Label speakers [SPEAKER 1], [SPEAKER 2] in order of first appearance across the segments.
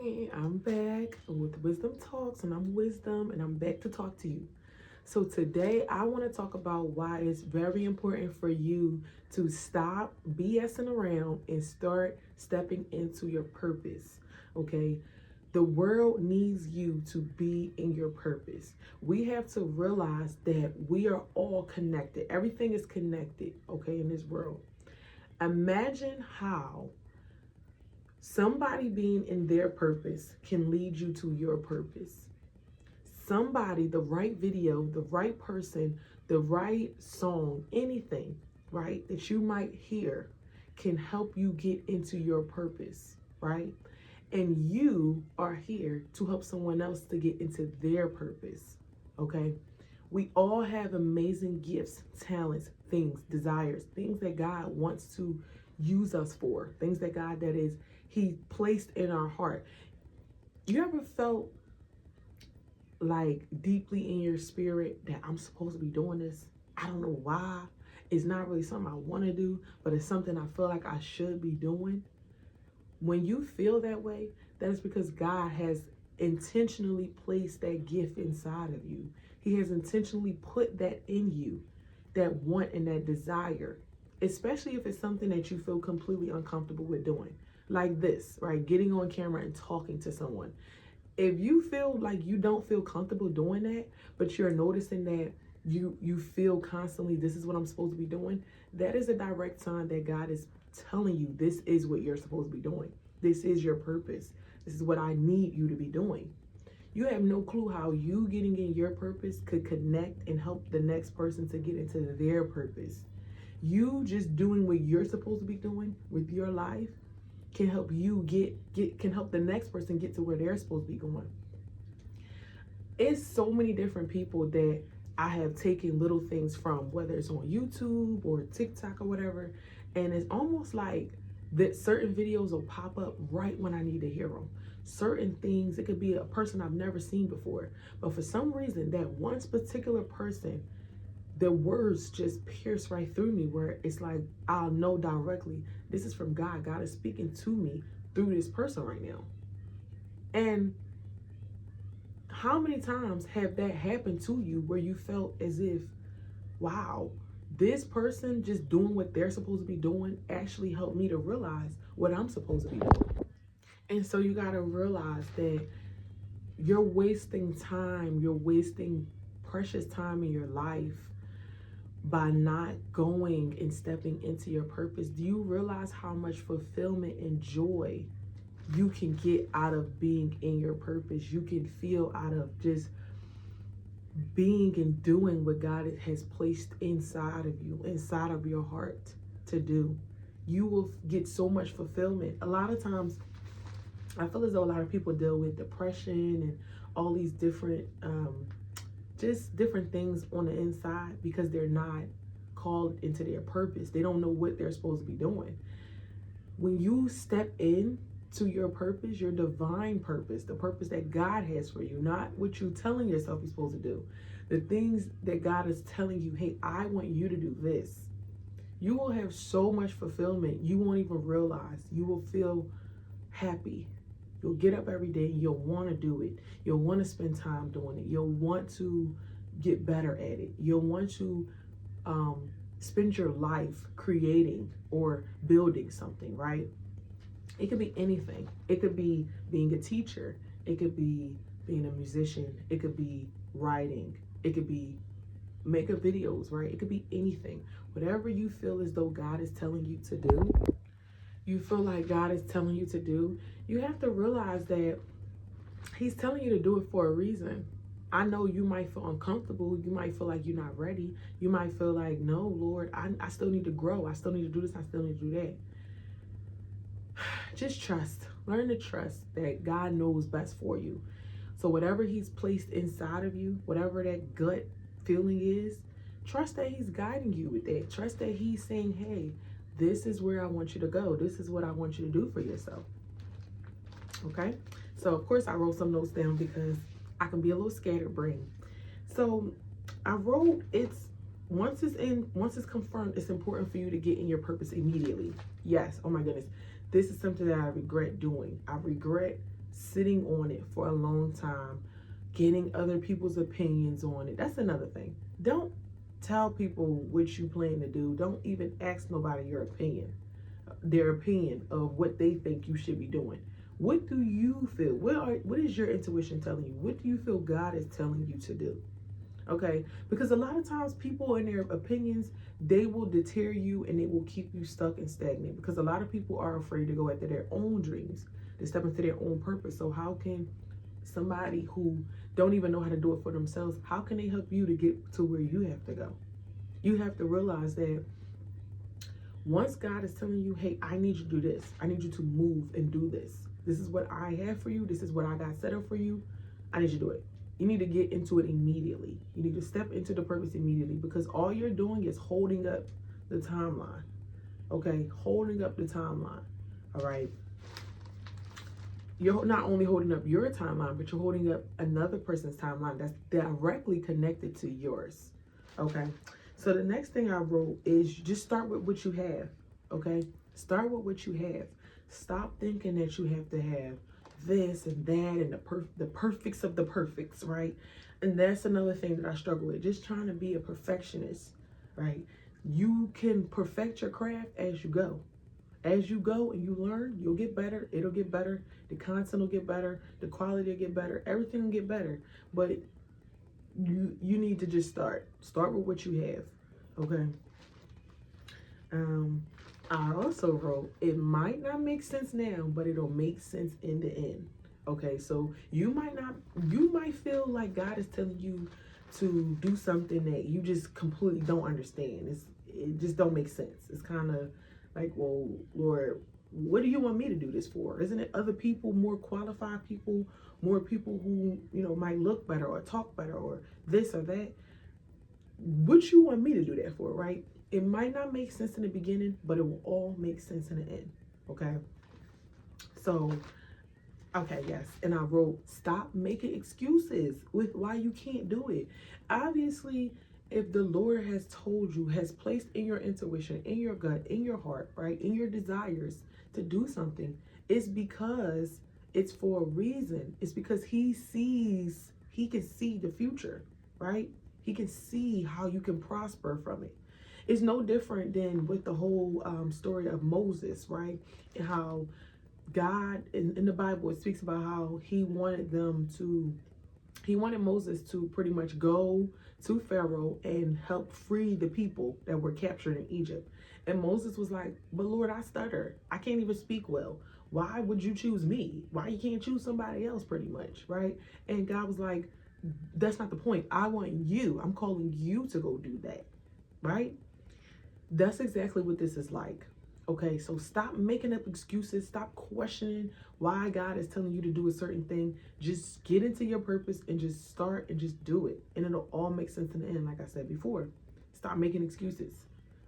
[SPEAKER 1] Hey, I'm back with Wisdom Talks, and I'm Wisdom, and I'm back to talk to you. So, today I want to talk about why it's very important for you to stop BSing around and start stepping into your purpose. Okay, the world needs you to be in your purpose. We have to realize that we are all connected, everything is connected, okay, in this world. Imagine how somebody being in their purpose can lead you to your purpose. Somebody, the right video, the right person, the right song, anything, right, that you might hear can help you get into your purpose, right? And you are here to help someone else to get into their purpose, okay? We all have amazing gifts, talents, things, desires, things that God wants to use us for, things that He placed in our heart. You ever felt like deeply in your spirit that I'm supposed to be doing this? I don't know why. It's not really something I want to do, but it's something I feel like I should be doing. When you feel that way, that is because God has intentionally placed that gift inside of you. He has intentionally put that in you, that want and that desire, especially if it's something that you feel completely uncomfortable with doing. Like this, right? Getting on camera and talking to someone. If you feel like you don't feel comfortable doing that, but you're noticing that you feel constantly, this is what I'm supposed to be doing, that is a direct sign that God is telling you this is what you're supposed to be doing. This is your purpose. This is what I need you to be doing. You have no clue how you getting in your purpose could connect and help the next person to get into their purpose. You just doing what you're supposed to be doing with your life can help you can help the next person get to where they're supposed to be going. It's so many different people that I have taken little things from, whether it's on YouTube or TikTok or whatever, and it's almost like that certain videos will pop up right when I need to hear them. Certain things, it could be a person I've never seen before, but for some reason, that one particular person, the words just pierce right through me, where it's like I'll know directly this is from God. God is speaking to me through this person right now. And how many times have that happened to you where you felt as if, wow, this person just doing what they're supposed to be doing actually helped me to realize what I'm supposed to be doing. And so you got to realize that you're wasting time, you're wasting precious time in your life by not going and stepping into your purpose. Do you realize how much fulfillment and joy you can get out of being in your purpose? You can feel out of just being and doing what God has placed inside of you, inside of your heart to do. You will get so much fulfillment. A lot of times, I feel as though a lot of people deal with depression and all these different just different things on the inside because they're not called into their purpose. They don't know what they're supposed to be doing. When you step in to your purpose, your divine purpose, the purpose that God has for you, not what you're telling yourself you're supposed to do, the things that God is telling you, hey, I want you to do this, you will have so much fulfillment you won't even realize. You will feel happy. You'll get up every day, you'll want to do it. You'll want to spend time doing it. You'll want to get better at it. You'll want to spend your life creating or building something, right? It could be anything. It could be being a teacher. It could be being a musician. It could be writing. It could be making videos, right? It could be anything. Whatever you feel as though God is telling you to do, you feel like God is telling you to do, you have to realize that He's telling you to do it for a reason. I know you might feel uncomfortable. You might feel like you're not ready. You might feel like, no, Lord, I still need to grow. I still need to do this. I still need to do that. Just trust. Learn to trust that God knows best for you. So whatever He's placed inside of you, whatever that gut feeling is, trust that He's guiding you with that. Trust that He's saying, hey, this is where I want you to go. This is what I want you to do for yourself. Okay? So, of course, I wrote some notes down because I can be a little scatterbrained. So, I wrote once it's confirmed, it's important for you to get in your purpose immediately. Yes. Oh my goodness. This is something that I regret doing. I regret sitting on it for a long time, getting other people's opinions on it. That's another thing. Don't tell people what you plan to do. Don't even ask nobody their opinion of what they think you should be doing. What do you feel? What is your intuition telling you? What do you feel God is telling you to do? Okay, because a lot of times people and their opinions, they will deter you and they will keep you stuck and stagnant, because a lot of people are afraid to go after their own dreams, to step into their own purpose. So how can somebody who don't even know how to do it for themselves, how can they help you to get to where you have to go? You have to realize that once God is telling you, hey, I need you to do this, I need you to move and do this, this is what I have for you, this is what I got set up for you, I need you to do it. You need to get into it immediately. You need to step into the purpose immediately, because all you're doing is holding up the timeline. Okay, holding up the timeline. All right. You're not only holding up your timeline, but you're holding up another person's timeline that's directly connected to yours. Okay. So the next thing I wrote is just start with what you have. Okay. Start with what you have. Stop thinking that you have to have this and that and the perfects of the perfects, right? And that's another thing that I struggle with, just trying to be a perfectionist, right? You can perfect your craft as you go. As you go and you learn, you'll get better. It'll get better. The content will get better. The quality will get better. Everything will get better. But you need to just start with what you have. Okay. I also wrote, it might not make sense now, but it'll make sense in the end. Okay, so you might feel like God is telling you to do something that you just completely don't understand. It just don't make sense. It's kind of like, well, Lord, what do you want me to do this for? Isn't it other people, more qualified people, more people who, might look better or talk better or this or that? What you want me to do that for, right? It might not make sense in the beginning, but it will all make sense in the end. Okay. So, okay, yes. And I wrote, stop making excuses with why you can't do it. Obviously, if the Lord has told you, has placed in your intuition, in your gut, in your heart, right, in your desires to do something, it's because it's for a reason. It's because he can see the future, right? He can see how you can prosper from it. It's no different than with the whole story of Moses, right? And how God in the Bible, it speaks about how he wanted Moses to pretty much go to Pharaoh and help free the people that were captured in Egypt. And Moses was like, but Lord, I stutter. I can't even speak well. Why would you choose me? Why you can't choose somebody else, pretty much, right? And God was like, that's not the point. I want you. I'm calling you to go do that, right? That's exactly what this is like. Okay, so stop making up excuses. Stop questioning why God is telling you to do a certain thing. Just get into your purpose and just start and just do it. And it'll all make sense in the end, like I said before. Stop making excuses.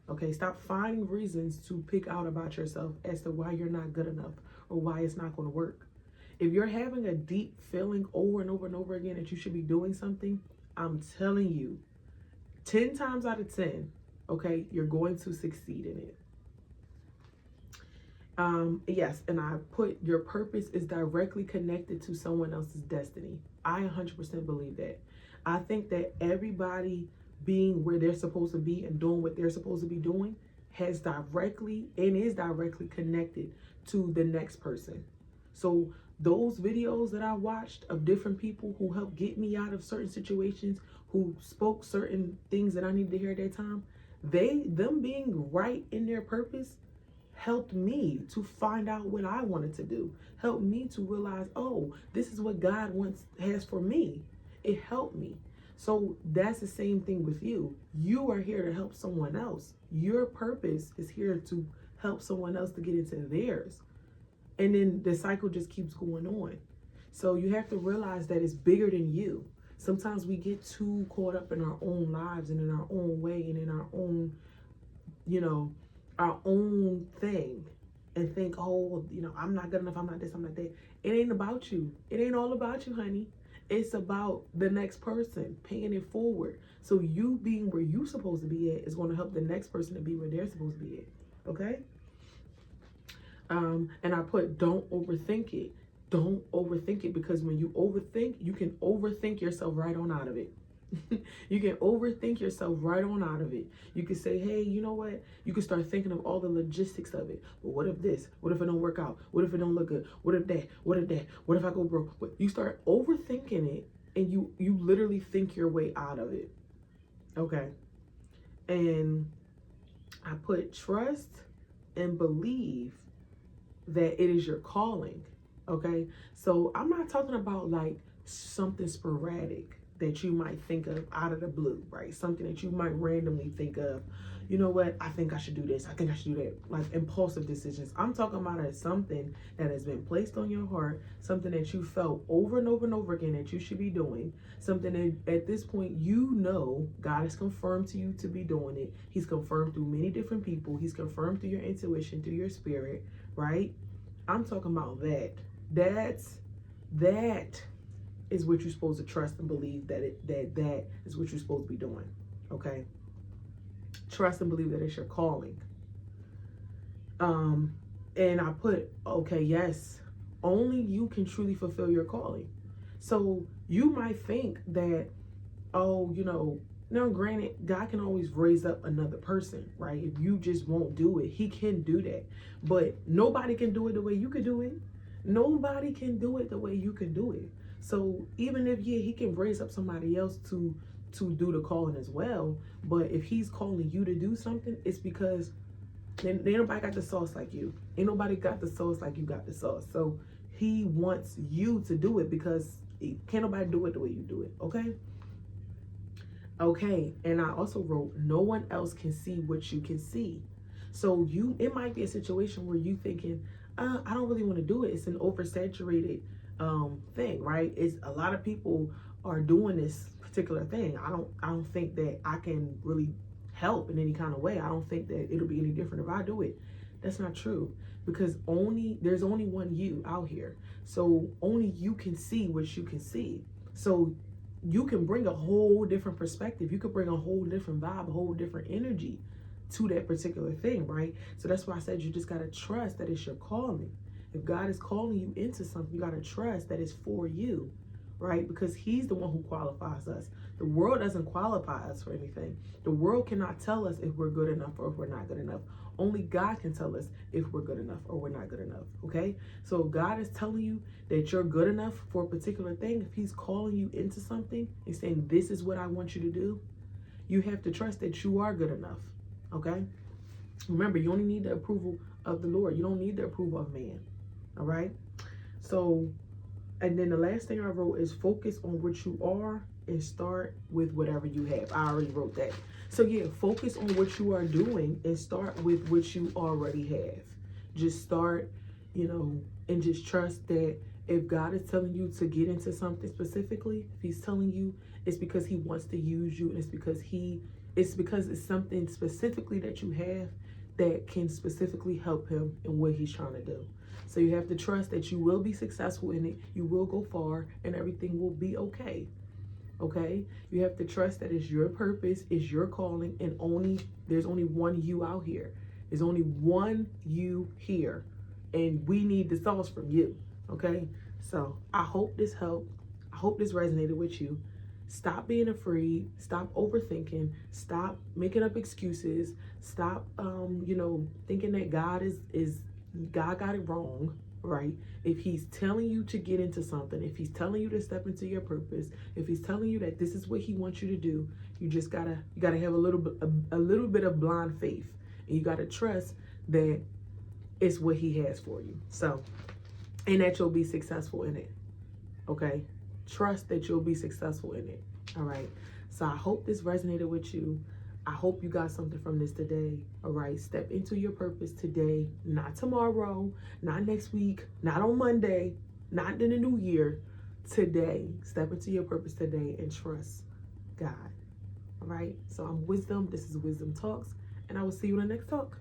[SPEAKER 1] Okay, stop finding reasons to pick out about yourself as to why you're not good enough or why it's not going to work. If you're having a deep feeling over and over and over again that you should be doing something, I'm telling you, 10 times out of 10, okay, you're going to succeed in it. Yes, and I put your purpose is directly connected to someone else's destiny. I 100% believe that. I think that everybody being where they're supposed to be and doing what they're supposed to be doing is directly connected to the next person. So those videos that I watched of different people who helped get me out of certain situations, who spoke certain things that I needed to hear at that time, them being right in their purpose helped me to find out what I wanted to do, helped me to realize, oh, this is what God has for me. It helped me. So that's the same thing with you. You are here to help someone else. Your purpose is here to help someone else to get into theirs. And then the cycle just keeps going on. So you have to realize that it's bigger than you. Sometimes we get too caught up in our own lives and in our own way and in our own, our own thing, and think, oh, I'm not good enough, I'm not this, I'm not that. It ain't about you. It ain't all about you, honey. It's about the next person, paying it forward. So you being where you're supposed to be at is going to help the next person to be where they're supposed to be at. Okay? And I put, don't overthink it. don't overthink it, because when you overthink, you can overthink yourself right on out of it. You can overthink yourself right on out of it. You can say, hey, you know what? You can start thinking of all the logistics of it. But what if this? What if it don't work out? What if it don't look good? What if that? What if that? What if I go broke? You start overthinking it, and you literally think your way out of it. Okay. And I put trust and believe that it is your calling. Okay. So I'm not talking about like something sporadic that you might think of out of the blue, right? Something that you might randomly think of, you know what, I think I should do this, I think I should do that, like impulsive decisions. I'm talking about as something that has been placed on your heart, something that you felt over and over and over again that you should be doing, something that at this point, you know, God has confirmed to you to be doing it. He's confirmed through many different people. He's confirmed through your intuition, through your spirit, right? I'm talking about that. That is what you're supposed to trust and believe that is what you're supposed to be doing. Okay. Trust and believe that it's your calling. And I put, okay, yes, only you can truly fulfill your calling. So you might think that, oh, you know, now granted, God can always raise up another person, right? If you just won't do it, he can do that. But nobody can do it the way you could do it. Nobody can do it the way you can do it. So even if, yeah, he can raise up somebody else to do the calling as well, but if he's calling you to do something, it's because ain't nobody got the sauce like you. Ain't nobody got the sauce like you got the sauce. So he wants you to do it because can't nobody do it the way you do it. Okay. Okay. And I also wrote, no one else can see what you can see. So it might be a situation where you thinking, I don't really want to do it. It's an oversaturated thing, right? It's a lot of people are doing this particular thing. I don't think that I can really help in any kind of way. I don't think that it'll be any different if I do it. That's not true, because there's only one you out here. So only you can see what you can see. So you can bring a whole different perspective. You could bring a whole different vibe, a whole different energy to that particular thing, right? So that's why I said you just got to trust that it's your calling. If God is calling you into something, you got to trust that it's for you, right? Because he's the one who qualifies us. The world doesn't qualify us for anything. The world cannot tell us if we're good enough or if we're not good enough. Only God can tell us if we're good enough or we're not good enough, okay? So if God is telling you that you're good enough for a particular thing, if he's calling you into something and saying, this is what I want you to do, you have to trust that you are good enough, okay? Remember, you only need the approval of the Lord. You don't need the approval of man. All right. So, and then the last thing I wrote is focus on what you are and start with whatever you have. I already wrote that. So yeah, focus on what you are doing and start with what you already have. Just start, and just trust that if God is telling you to get into something specifically, if he's telling you, it's because he wants to use you, and it's because it's something specifically that you have that can specifically help him in what he's trying to do. So you have to trust that you will be successful in it, you will go far, and everything will be okay. Okay? You have to trust that it's your purpose, it's your calling, and there's only one you out here. There's only one you here, and we need the sauce from you. Okay? So I hope this helped. I hope this resonated with you. Stop being afraid. Stop overthinking. Stop making up excuses. Stop, thinking that God got it wrong, right? If he's telling you to get into something, if he's telling you to step into your purpose, if he's telling you that this is what he wants you to do, you gotta have a little bit of blind faith, and you gotta trust that it's what he has for you. So, and that you'll be successful in it. Okay? Trust that you'll be successful in it. All right. So I hope this resonated with you. I hope you got something from this today. All right. Step into your purpose today, not tomorrow, not next week, not on Monday, not in the new year. Today, step into your purpose today and trust God. All right. So I'm Wisdom. This is Wisdom Talks, and I will see you in the next talk.